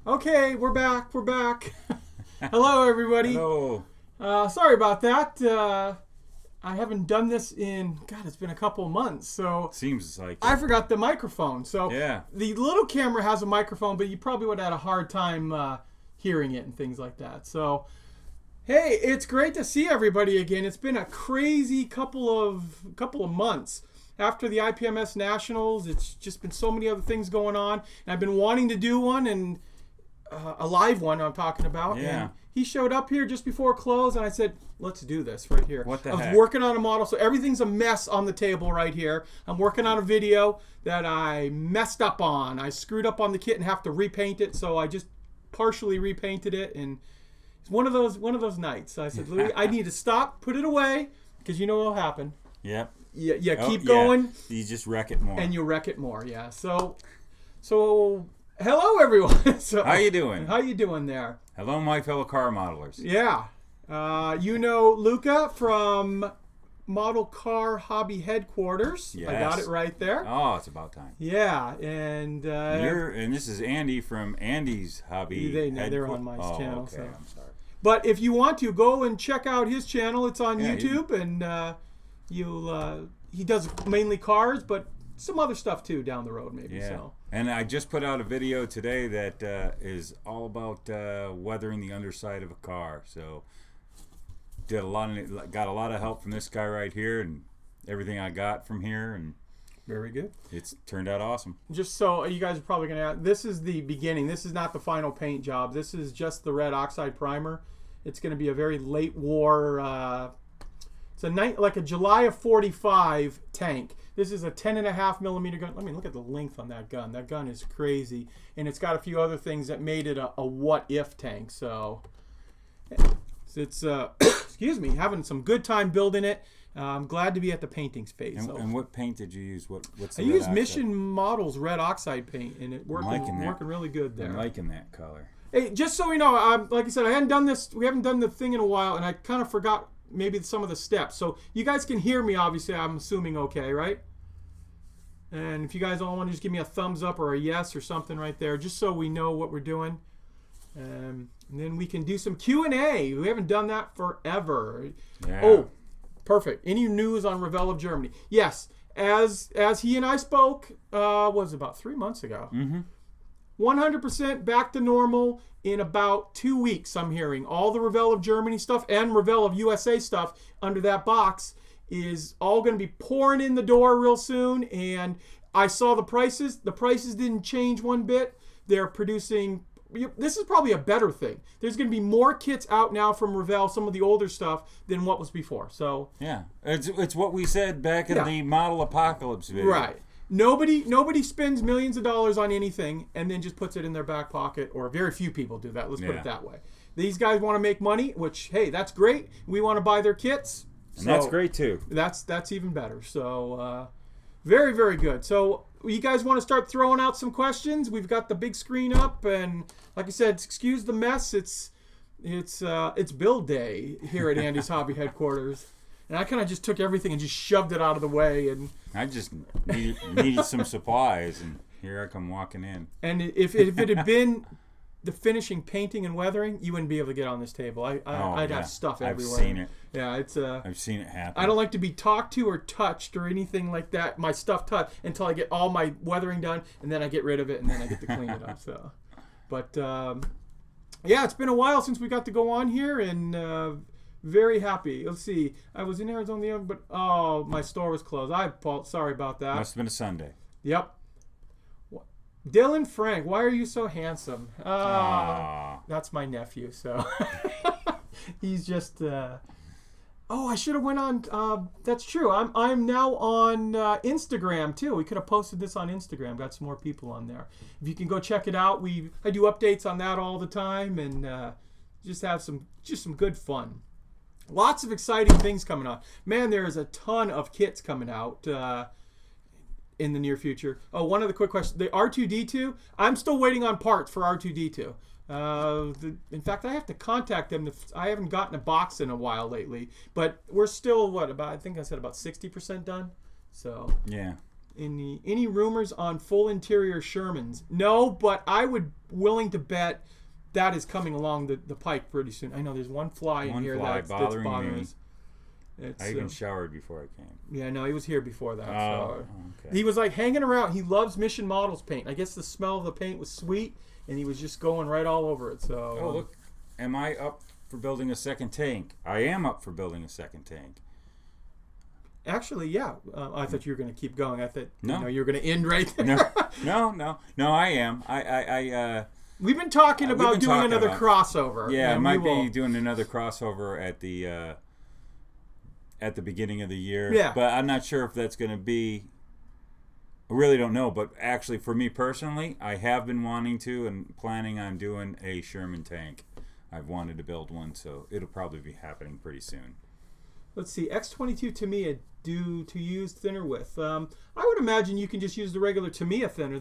Okay, we're back. We're back. Hello, everybody. Hello. Sorry about that. I haven't done this in, God, it's been a couple of months. So Seems like I forgot the microphone. So Yeah. the little camera has a microphone, but you probably would have had a hard time hearing it and things like that. So, hey, it's great to see everybody again. It's been a crazy couple of months. After the IPMS Nationals, it's just been so many other things going on. And I've been wanting to do one, and a live one I'm talking about. Yeah. And he showed up here just before close, and I said, let's do this right here. What the I was heck? working on a model, so everything's a mess on the table right here. I'm working on a video that I messed up on. I screwed up on the kit and have to repaint it, so I just partially repainted it, and it's one of those nights. I said, Louis, I need to stop, put it away, because you know what'll happen. Yep. You keep going. You just wreck it more. And you wreck it more, yeah. So hello everyone. So, How you doing? How you doing there? Hello, my fellow car modelers. Yeah. You know Luca from Model Car Hobby Headquarters. Yes. I got it right there. Oh, it's about time. Yeah, and And this is Andy from Andy's Hobby. they're on my channel. Okay, So. I'm sorry. But if you want to, go and check out his channel. It's on Yeah, YouTube, and he does mainly cars, but some other stuff too down the road maybe. Yeah. So. And I just put out a video today that is all about weathering the underside of a car. So got a lot of help from this guy right here, and everything I got from here, and Very good. it's turned out awesome. Just so you guys are probably going to ask, this is the beginning. This is not the final paint job. This is just the red oxide primer. It's going to be a very late war, it's like a July of 45 tank. This is a 10.5 millimeter gun. Let me look at the length on that gun. That gun is crazy. And it's got a few other things that made it a what-if tank. So it's, excuse me, having some good time building it. I'm glad to be at the painting phase. And what paint did you use? What's the I red used oxide? Mission Models red oxide paint, and it working really good there. I'm liking that color. Hey, just so we know, like I said, I hadn't done this. We haven't done the thing in a while, and I kind of forgot maybe some of the steps. So you guys can hear me, obviously. I'm assuming okay, right? And if you guys all want to just give me a thumbs up or a yes or something right there, just so we know what we're doing. And then we can do some Q&A. We haven't done that forever. Yeah. Oh, perfect. Any news on Revell of Germany? Yes. As he and I spoke, was about 3 months ago. Mm-hmm. 100% back to normal in about 2 weeks, I'm hearing. All the Revell of Germany stuff and Revell of USA stuff under that box is all going to be pouring in the door real soon. And I saw the prices. The prices didn't change one bit. They're producing... This is probably a better thing. There's going to be more kits out now from Revell, some of the older stuff, than what was before. So Yeah, it's what we said back in the Model Apocalypse video. Right. Nobody spends millions of dollars on anything and then just puts it in their back pocket, or very few people do that. Let's put it that way. These guys want to make money, which, hey, that's great. We want to buy their kits. And that's great too. That's even better. So very, very good. So you guys want to start throwing out some questions? We've got the big screen up, and like I said, excuse the mess. It's build day here at Andy's Hobby Headquarters. And I kind of just took everything and just shoved it out of the way. And I just needed some supplies, and here I come walking in. And if it had been the finishing, painting, and weathering, you wouldn't be able to get on this table. I'd have stuff everywhere. I've seen it. Yeah, it's I've seen it happen. I don't like to be talked to or touched or anything like that. My stuff touched until I get all my weathering done, and then I get rid of it, and then I get to clean it up. So, but yeah, it's been a while since we got to go on here, and very happy. Let's see. I was in Arizona the other, but my store was closed. Sorry about that. Must have been a Sunday. Yep. Dylan Frank, why are you so handsome? That's my nephew. So he's just. I should have went on. That's true. I'm now on Instagram too. We could have posted this on Instagram. Got some more people on there. If you can go check it out, I do updates on that all the time, and just have some good fun. Lots of exciting things coming out. Man, there is a ton of kits coming out in the near future. Oh, one other quick question. The R2-D2, I'm still waiting on parts for R2-D2. In fact, I have to contact them. I haven't gotten a box in a while lately, but we're still I think I said about 60% done. So yeah, Any rumors on full interior Shermans? No, but I would willing to bet that is coming along the pike pretty soon. I know there's one fly in here that's bothering us. I even showered before I came. Yeah, no, he was here before that. Oh, okay. He was like hanging around. He loves Mission Models paint. I guess the smell of the paint was sweet, and he was just going right all over it. So. Oh, look. Am I up for building a second tank? I am up for building a second tank. Actually, yeah. I thought you were going to keep going. I thought you were going to end right there. No. I am. We've been talking about doing another crossover. Yeah, I might be doing another crossover at the beginning of the year. Yeah. But I'm not sure if that's going to be. I really don't know. But actually, for me personally, I have been wanting to and planning on doing a Sherman tank. I've wanted to build one, so it'll probably be happening pretty soon. Let's see. X22 Tamiya due to use thinner width. I would imagine you can just use the regular Tamiya thinner.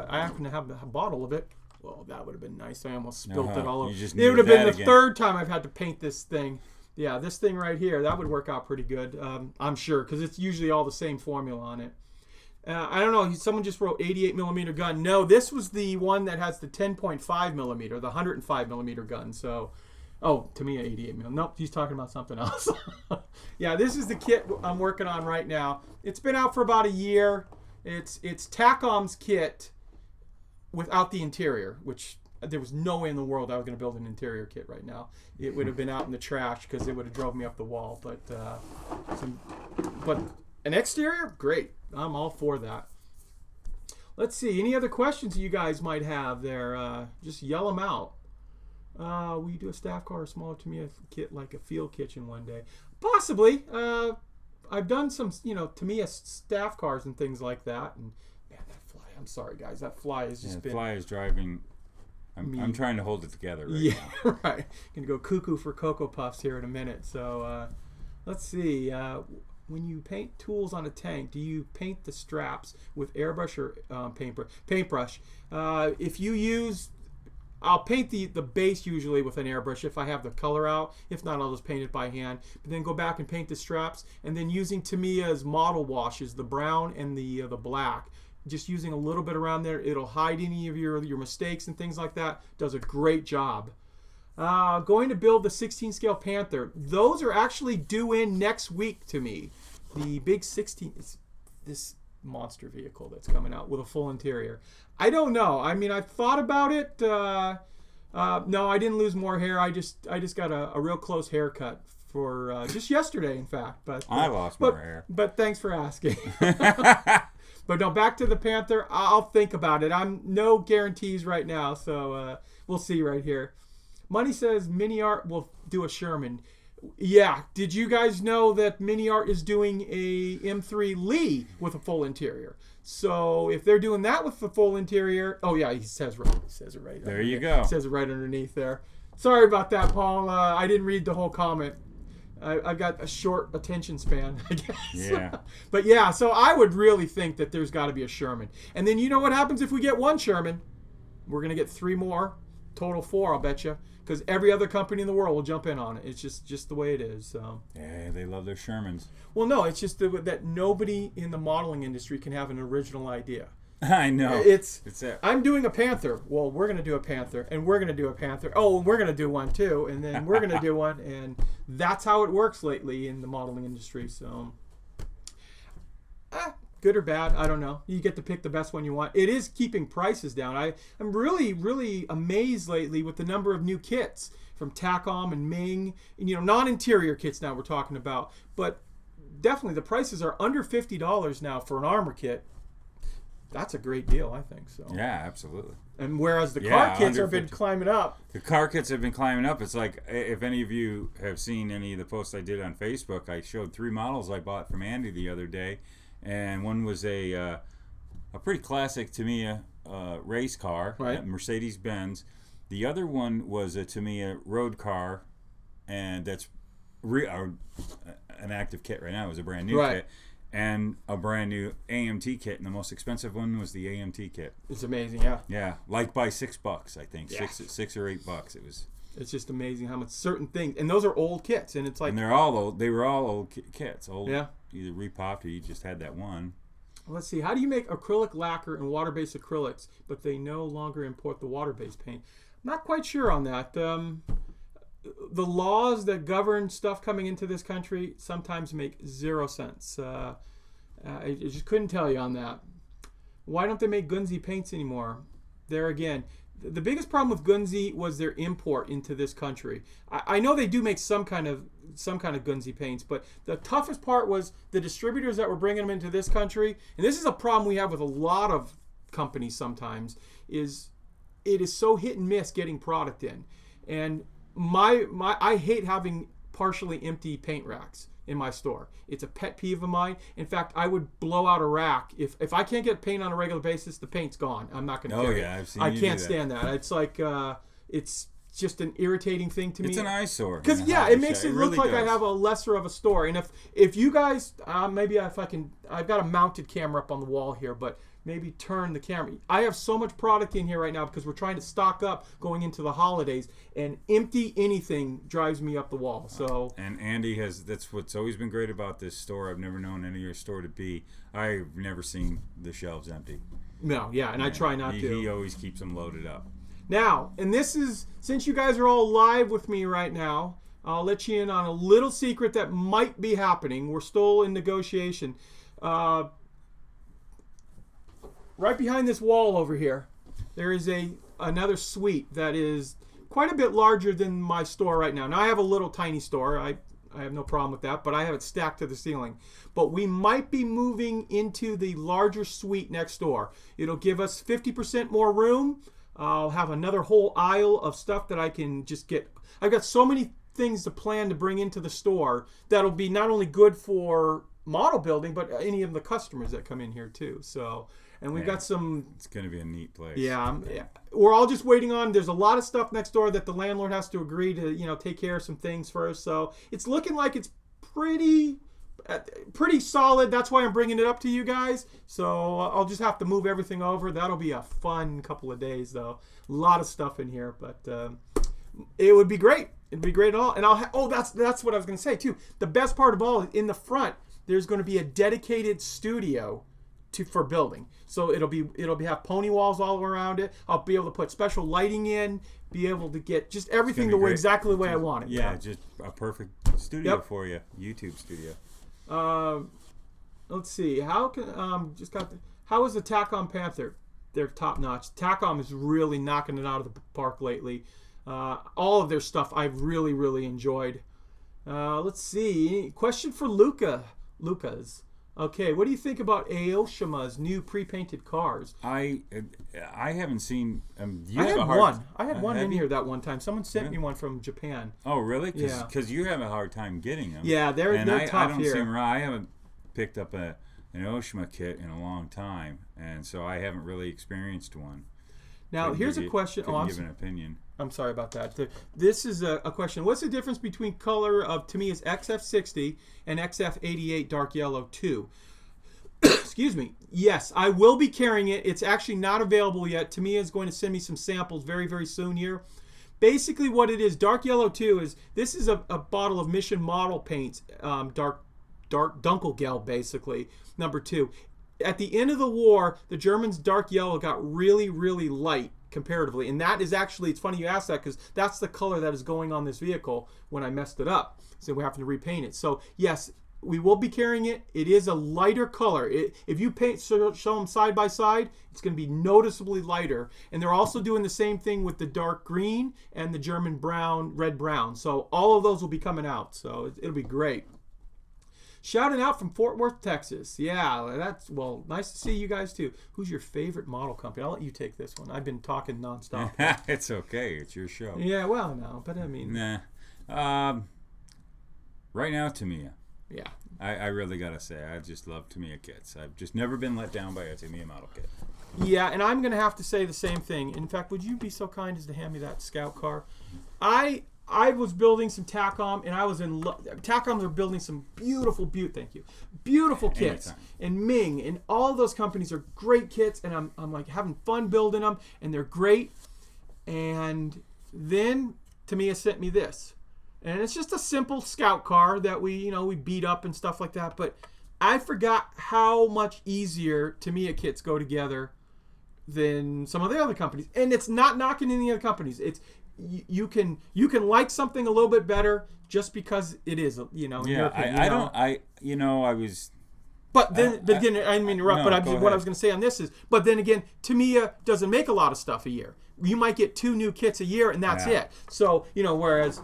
I happen to have a bottle of it. Well, that would have been nice. I almost spilt it all over. It would have been the third time I've had to paint this thing. Yeah, this thing right here, that would work out pretty good, I'm sure, because it's usually all the same formula on it. I don't know. Someone just wrote 88 millimeter gun. No, this was the one that has the 10.5 millimeter, the 105 millimeter gun. So, Tamiya 88 millimeter. Nope, he's talking about something else. Yeah, this is the kit I'm working on right now. It's been out for about a year. It's Tacom's kit without the interior, which there was no way in the world I was going to build an interior kit right now. It would have been out in the trash because it would have drove me up the wall. But an exterior, great. I'm all for that. Let's see. Any other questions you guys might have there? Just yell them out. Will you do a staff car or smaller Tamiya kit like a field kitchen one day? Possibly. I've done some, Tamiya staff cars and things like that. And man, that fly. I'm sorry, guys. That fly has just been. The fly is driving. I'm trying to hold it together right now. Right. Gonna go cuckoo for Cocoa Puffs here in a minute. So let's see. When you paint tools on a tank, do you paint the straps with airbrush or paintbrush? If you use, I'll paint the base usually with an airbrush if I have the color out. If not, I'll just paint it by hand. But then go back and paint the straps, and then using Tamiya's model washes, the brown and the black. Just using a little bit around there, it'll hide any of your mistakes and things like that. Does a great job. Going to build the 16 scale Panther. Those are actually due in next week to me. The big 16 is this monster vehicle that's coming out with a full interior. I don't know. I mean, I've thought about it. No, I didn't lose more hair. I just got a real close haircut for just yesterday, in fact. But I lost more hair. But thanks for asking. But no, back to the Panther. I'll think about it. I'm no guarantees right now, so we'll see right here. Money says Mini Art will do a Sherman. Yeah, did you guys know that Mini Art is doing a M3 Lee with a full interior? So if they're doing that with the full interior, oh yeah, he says it right. There you go. He says it right underneath there. Sorry about that, Paul. I didn't read the whole comment. I've got a short attention span, I guess. Yeah. But yeah, so I would really think that there's got to be a Sherman. And then you know what happens if we get one Sherman? We're going to get 3 more. Total 4, I'll bet you. Because every other company in the world will jump in on it. It's just the way it is. So. Yeah, they love their Shermans. Well, no, it's just that nobody in the modeling industry can have an original idea. I know. It's I'm doing a Panther. Well, we're going to do a Panther, and we're going to do a Panther. Oh, and we're going to do one too, and then we're going to do one, and that's how it works lately in the modeling industry. So, good or bad, I don't know. You get to pick the best one you want. It is keeping prices down. I'm really, really amazed lately with the number of new kits from Tacom and Ming, and non-interior kits now we're talking about, but definitely the prices are under $50 now for an armor kit. That's a great deal, I think. So. Yeah, absolutely. And whereas the car kits have been climbing up. The car kits have been climbing up. It's like, if any of you have seen any of the posts I did on Facebook, I showed 3 models I bought from Andy the other day. And one was a pretty classic Tamiya race car, right. Mercedes-Benz. The other one was a Tamiya road car, and that's an active kit right now. It was a brand new kit. And a brand new AMT kit, and the most expensive one was the AMT kit. It's amazing, yeah. Yeah, like by $6, I think, yeah. $6 or $8. It was. It's just amazing how much certain things, and those are old kits, and it's like. And they're all old. They were all old kits, old. Yeah. Either repopped or you just had that one. Let's see. How do you make acrylic lacquer and water-based acrylics, but they no longer import the water-based paint? Not quite sure on that. The laws that govern stuff coming into this country sometimes make 0 sense. I just couldn't tell you on that. Why don't they make Gunze paints anymore? There again, the biggest problem with Gunze was their import into this country. I know they do make some kind of Gunze paints, but the toughest part was the distributors that were bringing them into this country. And this is a problem we have with a lot of companies sometimes, is it is so hit and miss getting product in. And I hate having partially empty paint racks in my store. It's a pet peeve of mine. In fact, I would blow out a rack if I can't get paint on a regular basis. The paint's gone. I'm not going to carry it. I've seen I you can't do that. stand that. It's like it's just an irritating thing to me. It's an eyesore. Because it makes it look like I have a lesser of a store. And if you guys maybe if I can, I've got a mounted camera up on the wall here, but maybe turn the camera. I have so much product in here right now because we're trying to stock up going into the holidays, and empty anything drives me up the wall. So and Andy that's what's always been great about this store. I've never known any of your store to be. I've never seen the shelves empty. No, and I try not to. He always keeps them loaded up. Now, and this is, since you guys are all live with me right now, I'll let you in on a little secret that might be happening. We're still in negotiation. Right behind this wall over here, there is another suite that is quite a bit larger than my store right now. Now, I have a little tiny store. I have no problem with that, but I have it stacked to the ceiling. But we might be moving into the larger suite next door. It'll give us 50% more room. I'll have another whole aisle of stuff that I can just get. I've got so many things to plan to bring into the store that'll be not only good for model building, but any of the customers that come in here too. So, and we've got some. It's going to be a neat place. Yeah, we're all just waiting on. There's a lot of stuff next door that the landlord has to agree to, take care of some things first. So it's looking like it's pretty solid. That's why I'm bringing it up to you guys. So I'll just have to move everything over. That'll be a fun couple of days, though. A lot of stuff in here, but it would be great. It'd be great at all. And that's what I was going to say too. The best part of all is in the front, there's going to be a dedicated studio for building. So it'll have pony walls all around it. I'll be able to put special lighting in, be able to get just everything exactly the way I want it. Yeah, just a perfect studio for you. YouTube studio. Let's see. How is the Tacom Panther? They're top notch. Tacom is really knocking it out of the park lately. All of their stuff I've really, really enjoyed. Let's see. Question for Lucas. Okay, what do you think about Aoshima's new pre-painted cars? I haven't seen. I had one in here that one time. Someone sent me one from Japan. Oh, really? Yeah. Because you have a hard time getting them. Yeah, they're tough I don't here. see them. I haven't picked up an Aoshima kit in a long time, and so I haven't really experienced one. Now, here's a question. Give an opinion. I'm sorry about that. This is a question. What's the difference between color of Tamiya's XF60 and XF88 Dark Yellow 2? Excuse me. Yes, I will be carrying it. It's actually not available yet. Tamiya is going to send me some samples very, very soon here. Basically what it is, Dark Yellow 2 this is a bottle of Mission Model paints, Dark Dunkelgelb, basically, number 2. At the end of the war, the Germans' dark yellow got really, really light comparatively. And that is actually, it's funny you ask that because that's the color that is going on this vehicle when I messed it up. So we're having to repaint it. So yes, we will be carrying it. It is a lighter color. If you show them side by side, it's going to be noticeably lighter. And they're also doing the same thing with the dark green and the German red brown. So all of those will be coming out. So it'll be great. Shouting out from Fort Worth, Texas. Yeah, nice to see you guys too. Who's your favorite model company? I'll let you take this one. I've been talking nonstop. It's okay. It's your show. Yeah, well, no, but I mean. Nah. Right now, Tamiya. Yeah. I really got to say, I just love Tamiya kits. I've just never been let down by a Tamiya model kit. Yeah, and I'm going to have to say the same thing. In fact, would you be so kind as to hand me that Scout car? I was building some Tacom, and I was in love. Tacoms are building some beautiful kits. Anytime. And Ming, and all those companies are great kits, and I'm like having fun building them, and they're great. And then Tamiya sent me this, and it's just a simple Scout car that we beat up and stuff like that. But I forgot how much easier Tamiya kits go together than some of the other companies. And it's not knocking any other companies. It's you can like something a little bit better just because it is, you know. In your opinion, I was. But then, again, I didn't mean to interrupt. No, but what I was going to say on this is, but then again, Tamiya doesn't make a lot of stuff a year. You might get 2 new kits a year, and that's it. So, you know, whereas,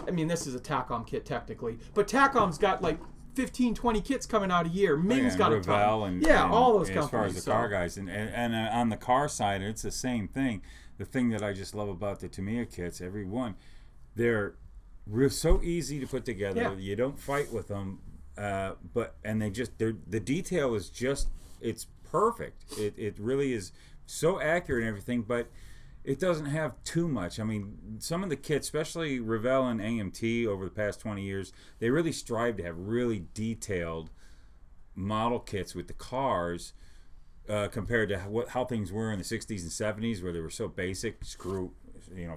I mean, this is a TACOM kit technically, but TACOM's got like 15, 20 kits coming out a year. Ming's got a ton. Revell and all those companies. As far as the car guys, and on the car side, it's the same thing. The thing that I just love about the Tamiya kits, every one, they're so easy to put together. Yeah. You don't fight with them, the detail is just, it's perfect. It really is so accurate and everything, but it doesn't have too much. I mean, some of the kits, especially Revell and AMT over the past 20 years, they really strive to have really detailed model kits with the cars compared to how things were in the 60s and 70s, where they were so basic,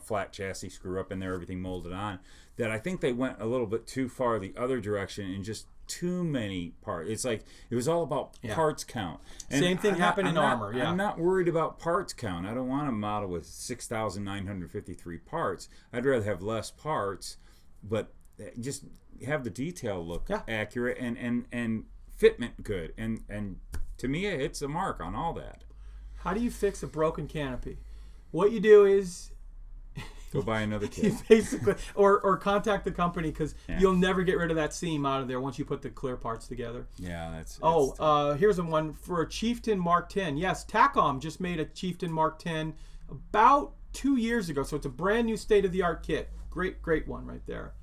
flat chassis, screw up in there, everything molded on, that I think they went a little bit too far the other direction and just too many parts. It's like it was all about parts count. And same thing happened in Armor. Yeah, I'm not worried about parts count. I don't want a model with 6,953 parts. I'd rather have less parts, but just have the detail look accurate and fitment good. And to me, it hits the mark on all that. How do you fix a broken canopy? What you do is go buy another kit. You basically, or contact the company, because you'll never get rid of that seam out of there once you put the clear parts together. Yeah, that's. Here's one for a Chieftain Mark 10. Yes, TACOM just made a Chieftain Mark 10 about 2 years ago, so it's a brand new state-of-the-art kit. Great one right there.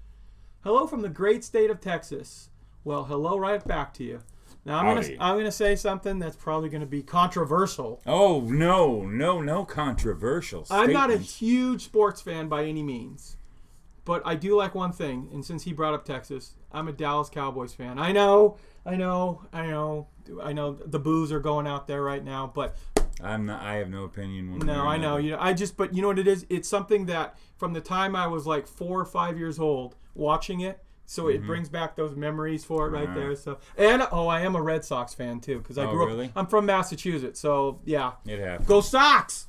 Hello from the great state of Texas. Well, hello right back to you. Now I'm gonna say something that's probably gonna be controversial. Oh no controversial statements. I'm not a huge sports fan by any means, but I do like one thing. And since he brought up Texas, I'm a Dallas Cowboys fan. I know. The boos are going out there right now, but I'm not. I have no opinion. No, I know. But you know what it is? It's something that from the time I was like 4 or 5 years old watching it. So it brings back those memories for it right there. So I am a Red Sox fan too, because I grew up. Really? I'm from Massachusetts, so yeah. It happens. Go Sox!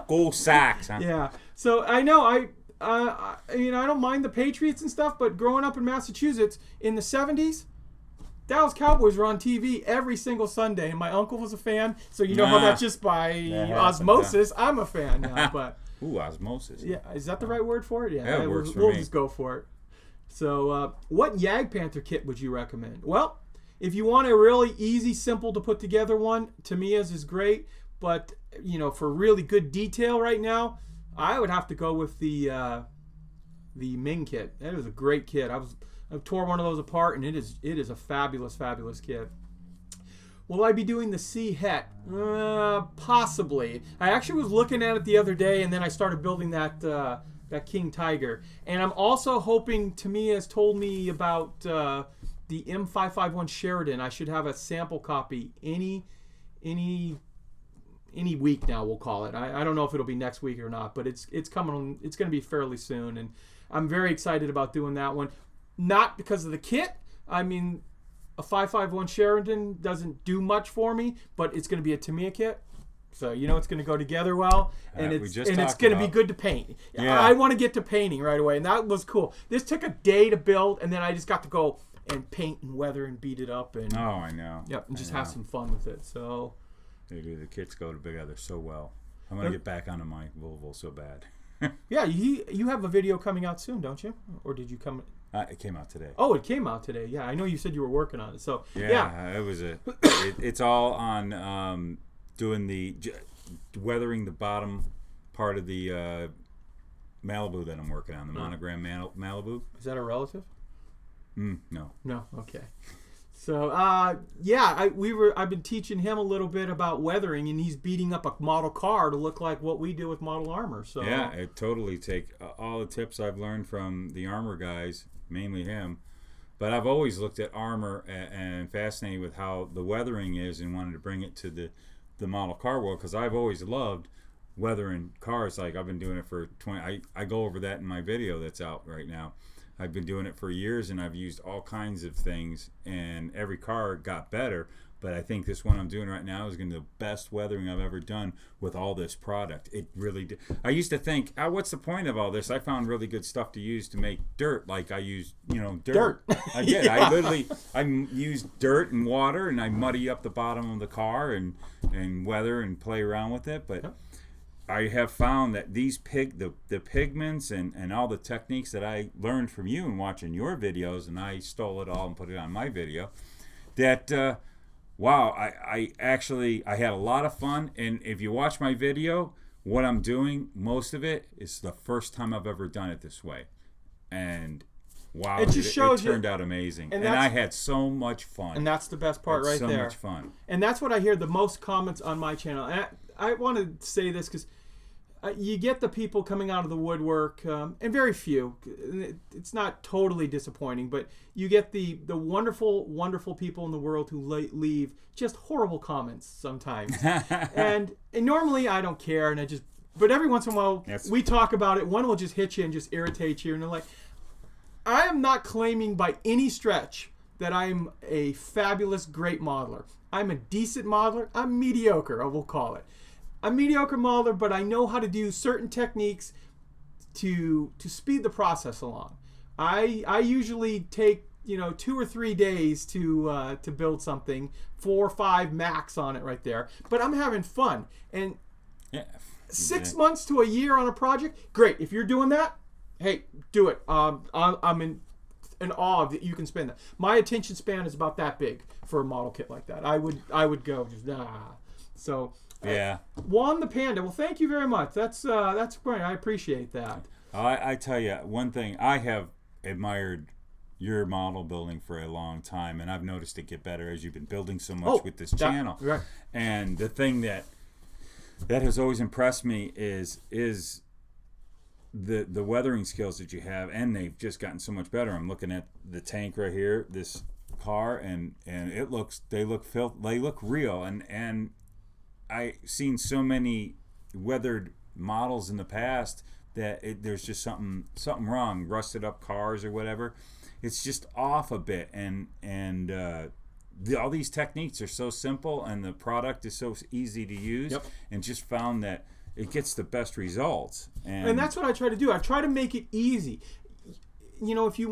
Go Sox! Huh? Yeah. So I know I don't mind the Patriots and stuff, but growing up in Massachusetts in the '70s, Dallas Cowboys were on TV every single Sunday, and my uncle was a fan. So you know how that's just by osmosis. I'm a fan now, but. Ooh, osmosis. Yeah, is that the right word for it? Yeah, it works for me. We'll just go for it. So, what Jag Panther kit would you recommend? Well, if you want a really easy, simple to put together one, Tamiya's is great. But for really good detail right now, I would have to go with the Ming kit. That is a great kit. I tore one of those apart, and it is a fabulous kit. Will I be doing the C Het? Possibly. I actually was looking at it the other day, and then I started building that King Tiger. And I'm also hoping, Tamiya has told me about the M551 Sheridan. I should have a sample copy any week now, we'll call it. I don't know if it'll be next week or not, but it's coming. It's going to be fairly soon, and I'm very excited about doing that one. Not because of the kit. I mean, a 551 Sheridan doesn't do much for me, but it's going to be a Tamiya kit. So it's going to go together well, and it's going to be good to paint. Yeah. I want to get to painting right away, and that was cool. This took a day to build, and then I just got to go and paint and weather and beat it up. And I know. Yep, and just have some fun with it. So they do. The kits go together so well. I'm going to get back onto my Volvo so bad. Yeah, you have a video coming out soon, don't you? Or did you come? It came out today. Oh, it came out today. Yeah, I know you said you were working on it. So it was it's all on doing weathering the bottom part of the Malibu that I'm working on, the monogram Malibu. Is that a relative? No. No. Okay. So I've been teaching him a little bit about weathering, and he's beating up a model car to look like what we do with model armor. So yeah, it totally take all the tips I've learned from the armor guys, mainly him. But I've always looked at armor and fascinated with how the weathering is, and wanted to bring it to the model car world, because I've always loved weathering cars. Like I've been doing it for 20. I go over that in my video that's out right now. I've been doing it for years, and I've used all kinds of things, and every car got better. But I think this one I'm doing right now is going to be the best weathering I've ever done with all this product. It really did. I used to think, what's the point of all this? I found really good stuff to use to make dirt. Like I used, dirt. I did. Yeah. I used dirt and water, and I muddy up the bottom of the car and weather and play around with it. But I have found that these the pigments and all the techniques that I learned from you and watching your videos, and I stole it all and put it on my video, that wow, I actually had a lot of fun. And if you watch my video, what I'm doing, most of it is the first time I've ever done it this way. And wow, it just shows it turned out amazing. And I had so much fun. And that's the best part right there. So much fun. And that's what I hear the most comments on my channel. And I want to say this because you get the people coming out of the woodwork, and very few. It's not totally disappointing, but you get the wonderful, wonderful people in the world who leave just horrible comments sometimes. and normally I don't care, but every once in a while we talk about it. One will just hit you and just irritate you, and they're like, I am not claiming by any stretch that I'm a fabulous, great modeler. I'm a decent modeler. I'm mediocre, I will call it. I'm a mediocre modeler, but I know how to do certain techniques to speed the process along. I usually take 2 or 3 days to build something, 4 or 5 max on it right there. But I'm having fun, and 6 months to a year on a project, great. If you're doing that, hey, do it. I'm in awe that you can spend that. My attention span is about that big for a model kit like that. I would go just so. Yeah. Juan the Panda. Well, thank you very much. That's great. I appreciate that. I tell you one thing. I have admired your model building for a long time, and I've noticed it get better as you've been building so much with this channel. Right. And the thing that has always impressed me is the weathering skills that you have, and they've just gotten so much better. I'm looking at the tank right here, this car, and they look real, and I've seen so many weathered models in the past that there's just something wrong, rusted up cars or whatever. It's just off a bit, and all these techniques are so simple, and the product is so easy to use, and just found that it gets the best results. And that's what I try to do. I try to make it easy. If you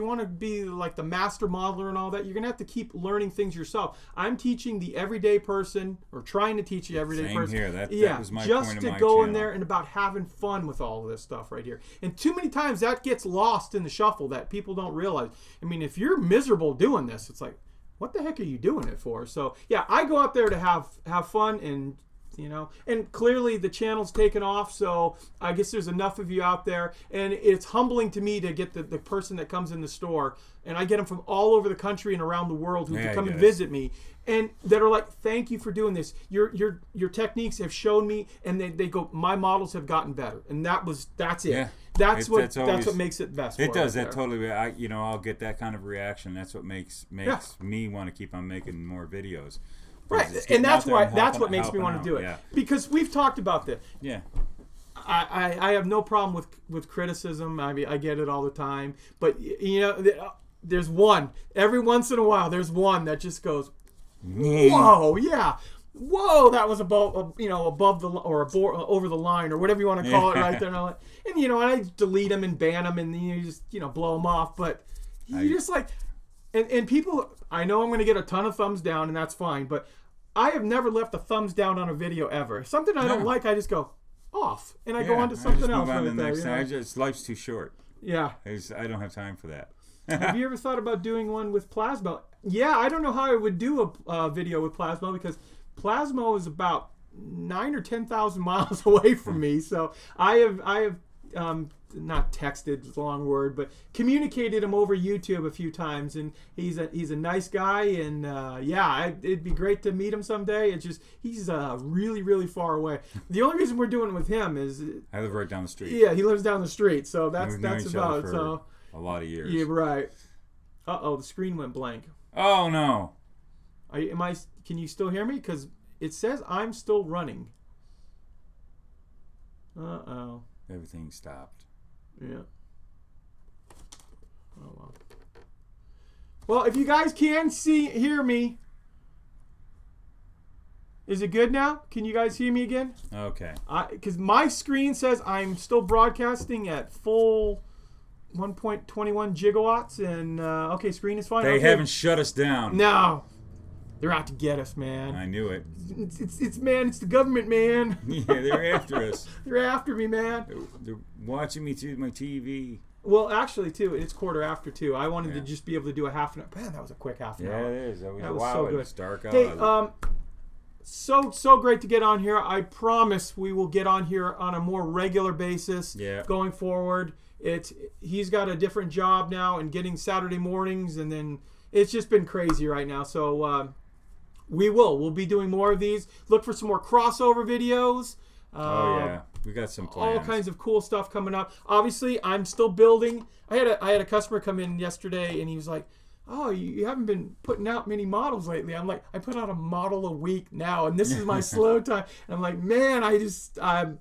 want to be like the master modeler and all that, you're going to have to keep learning things yourself. I'm teaching the everyday person, or trying to teach the everyday person. Same here. That was my just point of to my go channel. in there and about having fun with all of this stuff right here. And too many times that gets lost in the shuffle that people don't realize. I mean, if you're miserable doing this, it's like, what the heck are you doing it for? So yeah, I go out there to have fun, and and clearly the channel's taken off, so I guess there's enough of you out there, and it's humbling to me to get the person that comes in the store, and I get them from all over the country and around the world who come and visit me, and that are like, thank you for doing this. Your techniques have shown me, and they go, my models have gotten better, and that's it. Yeah. That's what makes it best. It does that totally. I'll get that kind of reaction. That's what makes me want to keep on making more videos. Right, and that's what makes me want to do it. Yeah. Because we've talked about this. Yeah. I have no problem with criticism. I mean, I get it all the time. But there's one every once in a while. There's one that just goes, whoa, yeah, whoa, that was above the or over the line or whatever you want to call it right there. And I delete them and ban them and you just blow them off. But you just like. And people, I know I'm going to get a ton of thumbs down, and that's fine, but I have never left a thumbs down on a video ever. Something I don't like, I just go off, and I go on to something else. Life's too short. Yeah. I don't have time for that. Have you ever thought about doing one with Plasmo? Yeah, I don't know how I would do a video with Plasmo, because Plasmo is about 9,000 or 10,000 miles away from me, so I have not texted, it's a long word, but communicated him over YouTube a few times, and he's a nice guy, and it'd be great to meet him someday. It's just he's really, really far away. The only reason we're doing it with him is I live right down the street. Yeah, he lives down the street, so that's about it. So a lot of years. Yeah, right. The screen went blank. Oh no. Can you still hear me? Because it says I'm still running. Everything stopped. Yeah. Oh, well, if you guys can hear me, is it good now? Can you guys hear me again? Okay. Because my screen says I'm still broadcasting at full 1.21 gigawatts, and okay, screen is fine. They okay. haven't shut us down. No, they're out to get us, man. I knew it. It's man, it's the government, man. Yeah, they're after us. They're after me, man. They're watching me through my TV. Well, actually, too, it's 2:15. I wanted to just be able to do a half an hour. Man, that was a quick half an hour. Yeah, it is. That was so wild. good. It's dark out. Hey, so great to get on here. I promise we will get on here on a more regular basis going forward. He's got a different job now and getting Saturday mornings, and then it's just been crazy right now. So we'll be doing more of these. Look for some more crossover videos. We got some plans. All kinds of cool stuff coming up. Obviously, I'm still building. I had a customer come in yesterday, and he was like, "Oh, you haven't been putting out many models lately." I'm like, "I put out a model a week now, and this is my slow time." And I'm like, "Man,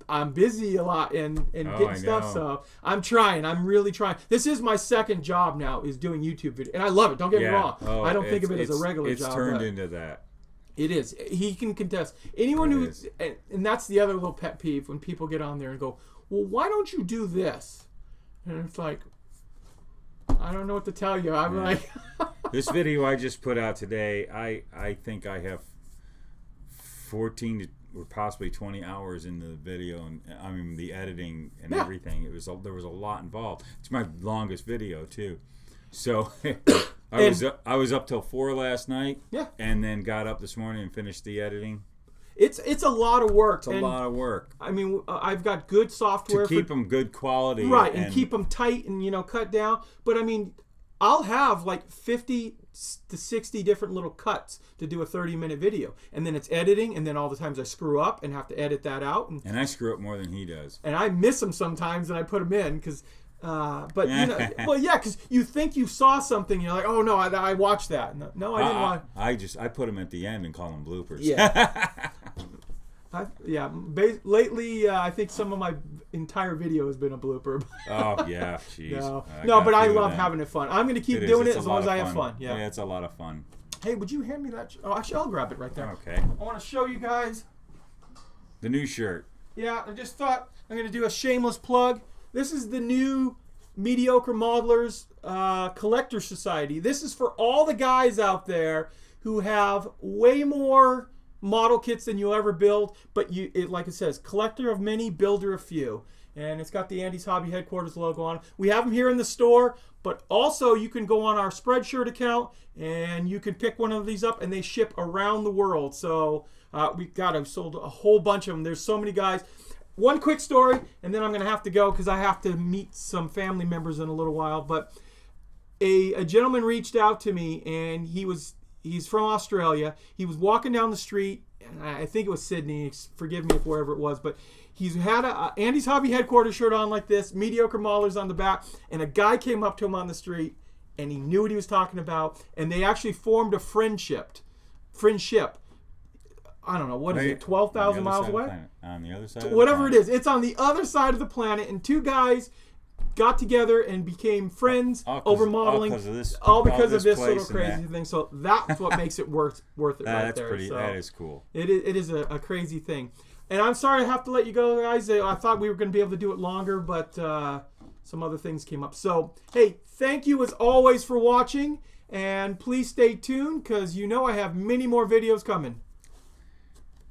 I'm busy a lot and getting stuff. So I'm trying. I'm really trying. This is my second job now, is doing YouTube video, and I love it. Don't get me wrong. I don't think of it as a regular job. It's turned into that. It is. He can contest. Anyone and that's the other little pet peeve when people get on there and go, "Well, why don't you do this?" And it's like, I don't know what to tell you. I'm like, this video I just put out today, I think I have 14 or possibly 20 hours in the video, and I mean the editing and everything. There was a lot involved. It's my longest video too. So I was up till 4 last night. Yeah. And then got up this morning and finished the editing. It's a lot of work. It's a lot of work. I mean, I've got good software to keep them good quality, right, and keep them tight and cut down. But I mean, I'll have like 50 to 60 different little cuts to do a 30-minute video, and then it's editing, and then all the times I screw up and have to edit that out. And I screw up more than he does. And I miss them sometimes, and I put them in because. But because you think you saw something, you're like, oh no, I watched that. No, I didn't watch. I put them at the end and call them bloopers. Yeah. Lately, I think some of my entire video has been a blooper. Oh yeah, jeez. No, but I love having it fun. I'm gonna keep doing it as long as I have fun. Yeah, it's a lot of fun. Hey, would you hand me that? Oh, actually, I'll grab it right there. Okay. I want to show you guys the new shirt. Yeah, I just thought I'm gonna do a shameless plug. This is the new Mediocre Modelers Collector Society. This is for all the guys out there who have way more model kits than you'll ever build, but like it says, collector of many, builder of few. And it's got the Andy's Hobby Headquarters logo on it. We have them here in the store, but also you can go on our Spreadshirt account and you can pick one of these up, and they ship around the world. So I've sold a whole bunch of them. There's so many guys. One quick story, and then I'm going to have to go because I have to meet some family members in a little while. But a gentleman reached out to me, and he's from Australia. He was walking down the street, and I think it was Sydney. Forgive me if wherever it was, but he's had a Andy's Hobby Headquarters shirt on like this, Mediocre Modelers on the back, and a guy came up to him on the street, and he knew what he was talking about, and they actually formed a friendship. I don't know, what is it, 12,000 miles away? On the other side? Whatever it is. It's on the other side of the planet, and two guys got together and became friends over modeling. All because of this little crazy thing. So that's what makes it worth it right there. That is cool. It is a crazy thing. And I'm sorry I have to let you go, guys. I thought we were going to be able to do it longer, but some other things came up. So, hey, thank you as always for watching, and please stay tuned because I have many more videos coming.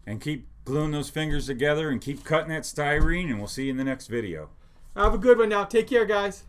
And keep gluing those fingers together and keep cutting that styrene, and we'll see you in the next video. Have a good one now. Take care, guys.